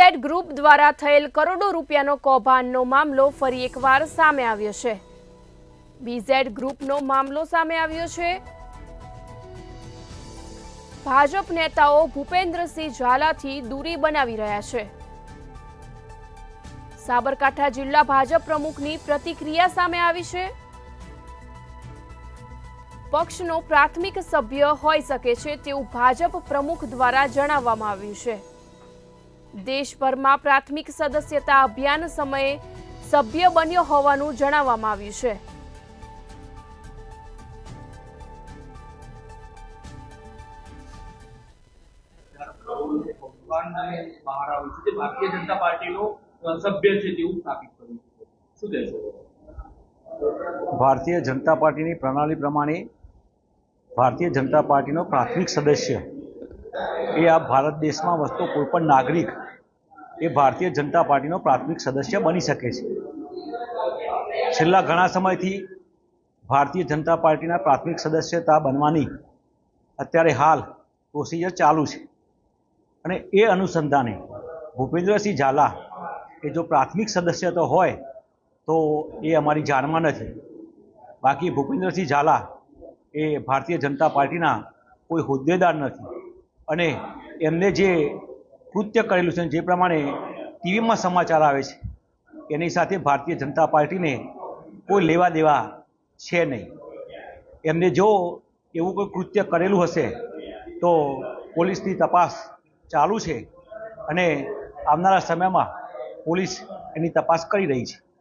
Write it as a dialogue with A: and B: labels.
A: BZ group દ્વારા થયેલ કરોડો રૂપિયાનો કૌભાંડનો મામલો ફરી એકવાર સામે આવ્યો છે। બીઝેડ ગ્રુપનો મામલો સામે આવ્યો છે। ભાજપ નેતાઓ ભૂપેન્દ્રસિંહ ઝાલાથી દૂરી બનાવી રહ્યા છે। સાબરકાંઠા જિલ્લા ભાજપ પ્રમુખની પ્રતિક્રિયા સામે આવી છે। પક્ષનો પ્રાથમિક સભ્ય હોઈ શકે છે તેવું ભાજપ પ્રમુખ દ્વારા જણાવવામાં આવ્યું છે। દેશભરમાં પ્રાથમિક સદસ્યતા અભિયાન સમયે સભ્ય બન્યો હોવાનું જણાવવામાં આવ્યું છે।
B: ભારતીય જનતા પાર્ટીનો સભ્ય છે તેવું સ્થાપિત કર્યું છે, શું કહેશો?
C: ભારતીય જનતા પાર્ટીની પ્રણાલી પ્રમાણે ભારતીય જનતા પાર્ટીનો પ્રાથમિક સદસ્ય એ આ ભારત દેશમાં વસતો કોઈપણ નાગરિક એ ભારતીય જનતા પાર્ટીનો પ્રાથમિક સદસ્ય બની શકે છે। છેલ્લા ઘણા સમયથી ભારતીય જનતા પાર્ટીના પ્રાથમિક સદસ્યતા બનવાની અત્યારે હાલ પ્રોસિજર ચાલુ છે અને એ અનુસંધાને ભૂપેન્દ્રસિંહ ઝાલા એ જો પ્રાથમિક સદસ્ય તો હોય તો એ અમારી જાણમાં નથી। બાકી ભૂપેન્દ્રસિંહ ઝાલા એ ભારતીય જનતા પાર્ટીના કોઈ હોદ્દેદાર નથી અને એમને જે કૃત્ય કરેલું છે જે પ્રમાણે ટીવીમાં સમાચાર આવે છે એની સાથે ભારતીય જનતા પાર્ટીને કોઈ લેવા દેવા છે નહીં। એમને જો એવું કોઈ કૃત્ય કરેલું હશે તો પોલીસની તપાસ ચાલુ છે અને આવનારા સમયમાં પોલીસ એની તપાસ કરી રહી છે।